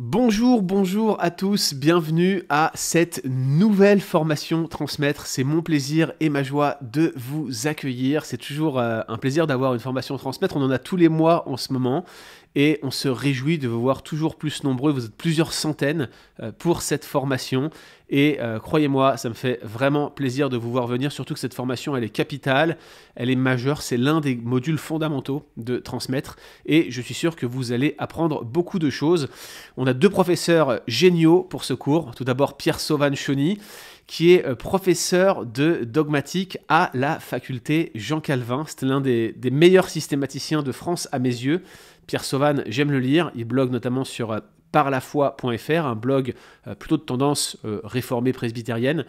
Bonjour à tous, bienvenue à cette nouvelle formation Transmettre. C'est mon plaisir et ma joie de vous accueillir. C'est toujours un plaisir d'avoir une formation Transmettre. On en a tous les mois en ce moment et on se réjouit de vous voir toujours plus nombreux. Vous êtes plusieurs centaines pour cette formation et croyez-moi, ça me fait vraiment plaisir de vous voir venir, surtout que cette formation, elle est capitale, elle est majeure, c'est l'un des modules fondamentaux de Transmettre et je suis sûr que vous allez apprendre beaucoup de choses. On a deux professeurs géniaux pour ce cours. Tout d'abord, Pierre Sauvagne-Chauny, qui est professeur de dogmatique à la faculté Jean Calvin. C'est l'un des meilleurs systématiciens de France à mes yeux. Pierre Sauvagne, j'aime le lire. Il blogue notamment sur parlafoi.fr, un blog plutôt de tendance réformée presbytérienne.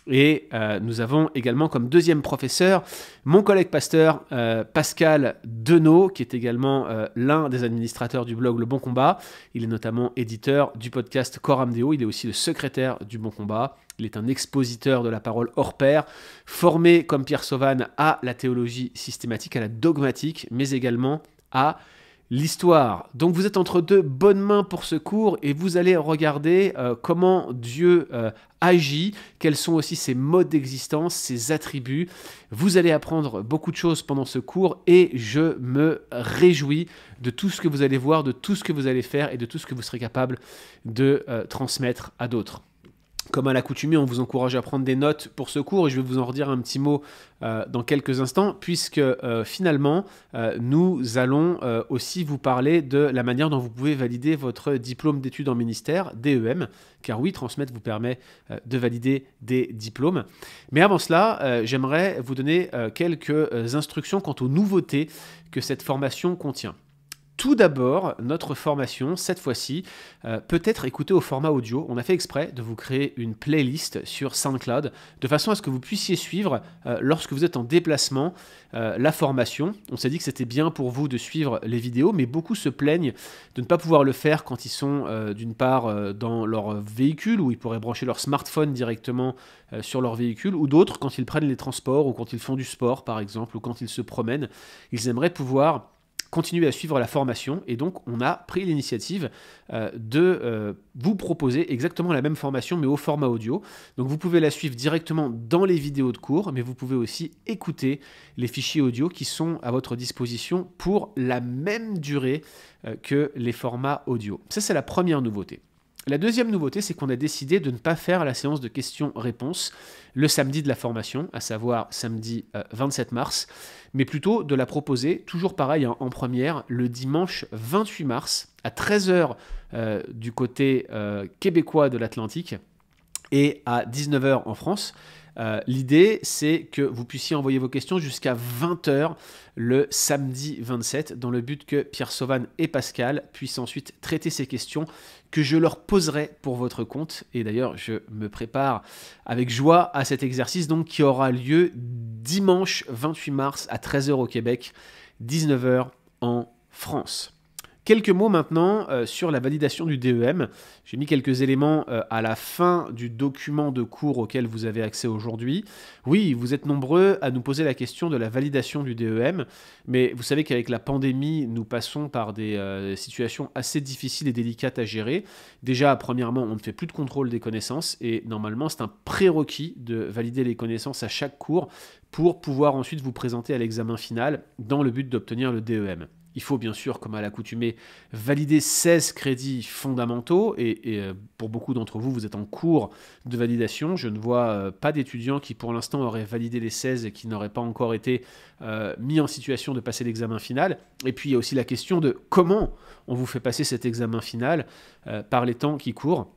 Et nous avons également comme deuxième professeur mon collègue pasteur Pascal Denot, qui est également l'un des administrateurs du blog Le Bon Combat. Il est notamment éditeur du podcast Coram Deo, il est aussi le secrétaire du Bon Combat. Il est un expositeur de la parole hors pair, formé comme Pierre Sauvagne à la théologie systématique, à la dogmatique, mais également à l'histoire. Donc vous êtes entre deux bonnes mains pour ce cours et vous allez regarder comment Dieu agit, quels sont aussi ses modes d'existence, ses attributs. Vous allez apprendre beaucoup de choses pendant ce cours et je me réjouis de tout ce que vous allez voir, de tout ce que vous allez faire et de tout ce que vous serez capable de transmettre à d'autres. Comme à l'accoutumée, on vous encourage à prendre des notes pour ce cours et je vais vous en redire un petit mot dans quelques instants puisque finalement, nous allons aussi vous parler de la manière dont vous pouvez valider votre diplôme d'études en ministère, DEM, car oui, Transmettre vous permet de valider des diplômes. Mais avant cela, j'aimerais vous donner quelques instructions quant aux nouveautés que cette formation contient. Tout d'abord, notre formation, cette fois-ci, peut être écoutée au format audio. On a fait exprès de vous créer une playlist sur SoundCloud, de façon à ce que vous puissiez suivre, lorsque vous êtes en déplacement, la formation. On s'est dit que c'était bien pour vous de suivre les vidéos, mais beaucoup se plaignent de ne pas pouvoir le faire quand ils sont, d'une part, dans leur véhicule, où ils pourraient brancher leur smartphone directement sur leur véhicule, ou d'autres, quand ils prennent les transports, ou quand ils font du sport, par exemple, ou quand ils se promènent. Ils aimeraient pouvoir continuer à suivre la formation et donc on a pris l'initiative de vous proposer exactement la même formation mais au format audio. Donc vous pouvez la suivre directement dans les vidéos de cours mais vous pouvez aussi écouter les fichiers audio qui sont à votre disposition pour la même durée que les formats audio. Ça, c'est la première nouveauté. La deuxième nouveauté, c'est qu'on a décidé de ne pas faire la séance de questions-réponses le samedi de la formation, à savoir samedi 27 mars, mais plutôt de la proposer, toujours pareil en première, le dimanche 28 mars à 13h du côté québécois de l'Atlantique et à 19h en France. L'idée, c'est que vous puissiez envoyer vos questions jusqu'à 20h le samedi 27, dans le but que Pierre Sauvagne et Pascal puissent ensuite traiter ces questions que je leur poserai pour votre compte. Et d'ailleurs, je me prépare avec joie à cet exercice donc, qui aura lieu dimanche 28 mars à 13h au Québec, 19h en France. Quelques mots maintenant sur la validation du DEM. J'ai mis quelques éléments à la fin du document de cours auquel vous avez accès aujourd'hui. Oui, vous êtes nombreux à nous poser la question de la validation du DEM, mais vous savez qu'avec la pandémie, nous passons par des situations assez difficiles et délicates à gérer. Déjà, premièrement, on ne fait plus de contrôle des connaissances et normalement, c'est un prérequis de valider les connaissances à chaque cours pour pouvoir ensuite vous présenter à l'examen final dans le but d'obtenir le DEM. Il faut bien sûr, comme à l'accoutumée, valider 16 crédits fondamentaux et pour beaucoup d'entre vous, vous êtes en cours de validation. Je ne vois pas d'étudiants qui pour l'instant auraient validé les 16 et qui n'auraient pas encore été mis en situation de passer l'examen final. Et puis il y a aussi la question de comment on vous fait passer cet examen final par les temps qui courent.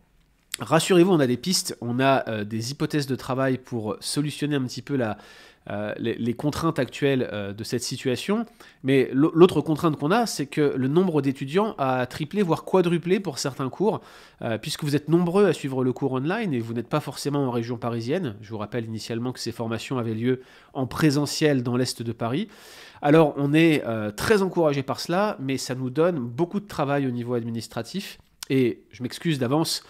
Rassurez-vous, on a des pistes, on a des hypothèses de travail pour solutionner un petit peu les contraintes actuelles de cette situation. Mais l'autre contrainte qu'on a, c'est que le nombre d'étudiants a triplé, voire quadruplé pour certains cours, puisque vous êtes nombreux à suivre le cours online et vous n'êtes pas forcément en région parisienne. Je vous rappelle initialement que ces formations avaient lieu en présentiel dans l'Est de Paris. Alors on est très encouragé par cela, mais ça nous donne beaucoup de travail au niveau administratif. Et je m'excuse d'avance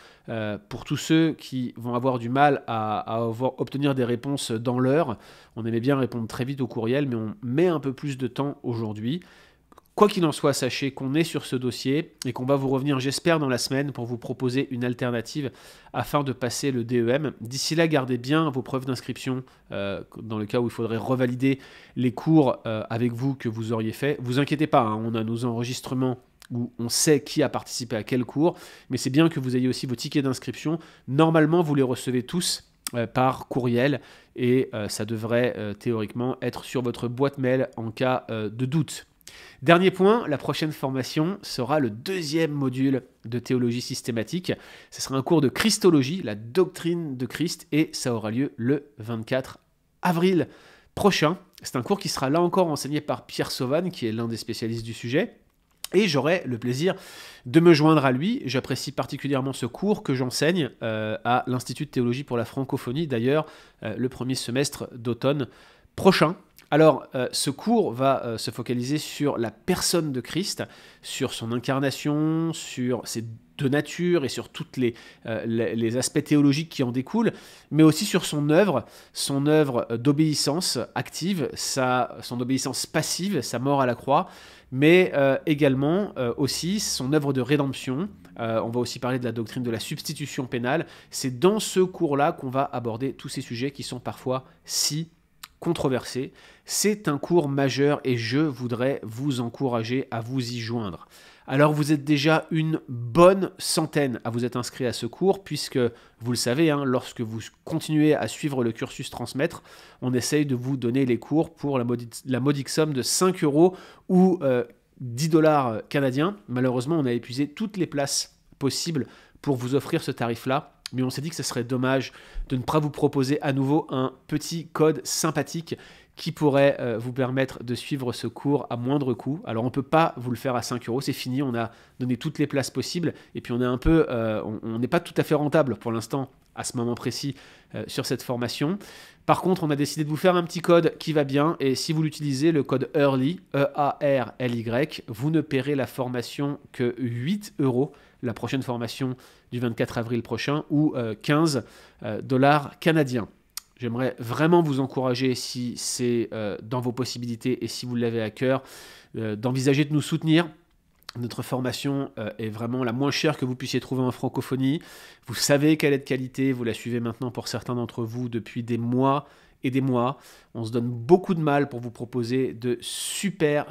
pour tous ceux qui vont avoir du mal à obtenir des réponses dans l'heure. On aimait bien répondre très vite au courriel, mais on met un peu plus de temps aujourd'hui. Quoi qu'il en soit, sachez qu'on est sur ce dossier et qu'on va vous revenir, j'espère, dans la semaine pour vous proposer une alternative afin de passer le DEM. D'ici là, gardez bien vos preuves d'inscription dans le cas où il faudrait revalider les cours avec vous que vous auriez fait. Vous inquiétez pas, hein, on a nos enregistrements où on sait qui a participé à quel cours, mais c'est bien que vous ayez aussi vos tickets d'inscription. Normalement, vous les recevez tous par courriel et ça devrait théoriquement être sur votre boîte mail en cas de doute. Dernier point, la prochaine formation sera le deuxième module de théologie systématique. Ce sera un cours de Christologie, la doctrine de Christ, et ça aura lieu le 24 avril prochain. C'est un cours qui sera là encore enseigné par Pierre Sauvan, qui est l'un des spécialistes du sujet. Et j'aurai le plaisir de me joindre à lui. J'apprécie particulièrement ce cours que j'enseigne à l'Institut de théologie pour la francophonie, d'ailleurs, le premier semestre d'automne prochain. Alors, ce cours va se focaliser sur la personne de Christ, sur son incarnation, sur ses deux natures et sur tous les aspects théologiques qui en découlent, mais aussi sur son œuvre d'obéissance active, son obéissance passive, sa mort à la croix, mais également aussi son œuvre de rédemption. On va aussi parler de la doctrine de la substitution pénale. C'est dans ce cours-là qu'on va aborder tous ces sujets qui sont parfois si controversé. C'est un cours majeur et je voudrais vous encourager à vous y joindre. Alors vous êtes déjà une bonne centaine à vous être inscrits à ce cours puisque, vous le savez, hein, lorsque vous continuez à suivre le cursus transmettre, on essaye de vous donner les cours pour la modique somme de 5 € ou 10 $ canadiens. Malheureusement, on a épuisé toutes les places possibles pour vous offrir ce tarif-là. Mais on s'est dit que ce serait dommage de ne pas vous proposer à nouveau un petit code sympathique qui pourrait vous permettre de suivre ce cours à moindre coût. Alors on ne peut pas vous le faire à 5 €, c'est fini, on a donné toutes les places possibles, et puis on n'est pas tout à fait rentable pour l'instant, à ce moment précis, sur cette formation. Par contre, on a décidé de vous faire un petit code qui va bien, et si vous l'utilisez, le code EARLY, E-A-R-L-Y, vous ne paierez la formation que 8 €, la prochaine formation du 24 avril prochain, ou 15 $ canadiens. J'aimerais vraiment vous encourager, si c'est dans vos possibilités et si vous l'avez à cœur, d'envisager de nous soutenir. Notre formation est vraiment la moins chère que vous puissiez trouver en francophonie. Vous savez qu'elle est de qualité, vous la suivez maintenant pour certains d'entre vous depuis des mois et des mois. On se donne beaucoup de mal pour vous proposer de super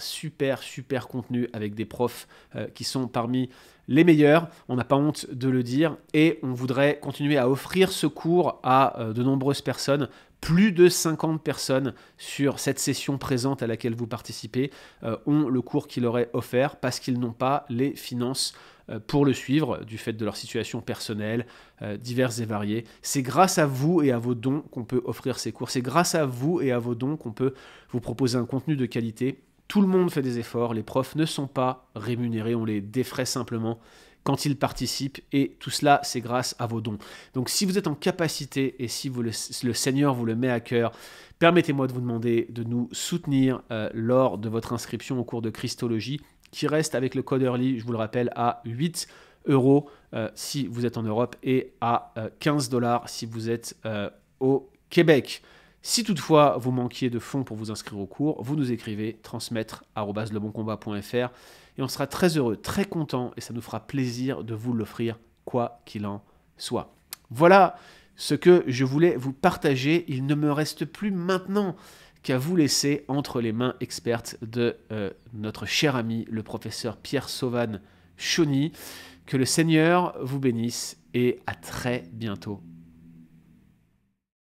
contenus avec des profs qui sont parmi les meilleurs. On n'a pas honte de le dire et on voudrait continuer à offrir ce cours à de nombreuses personnes. Plus de 50 personnes sur cette session présente à laquelle vous participez ont le cours qui leur est offert parce qu'ils n'ont pas les finances pour le suivre, du fait de leur situation personnelle, diverses et variées. C'est grâce à vous et à vos dons qu'on peut offrir ces cours. C'est grâce à vous et à vos dons qu'on peut vous proposer un contenu de qualité. Tout le monde fait des efforts, les profs ne sont pas rémunérés, on les défraie simplement quand ils participent, et tout cela, c'est grâce à vos dons. Donc si vous êtes en capacité, et si le Seigneur vous le met à cœur, permettez-moi de vous demander de nous soutenir lors de votre inscription au cours de Christologie, qui reste avec le code EARLY, je vous le rappelle, à 8 € si vous êtes en Europe, et à 15 $ si vous êtes au Québec. Si toutefois vous manquiez de fonds pour vous inscrire au cours, vous nous écrivez transmettre@leboncombat.fr et on sera très heureux, très content, et ça nous fera plaisir de vous l'offrir, quoi qu'il en soit. Voilà ce que je voulais vous partager. Il ne me reste plus maintenant qu'à vous laisser entre les mains expertes de notre cher ami, le professeur Pierre Sauvan Chauny. Que le Seigneur vous bénisse et à très bientôt.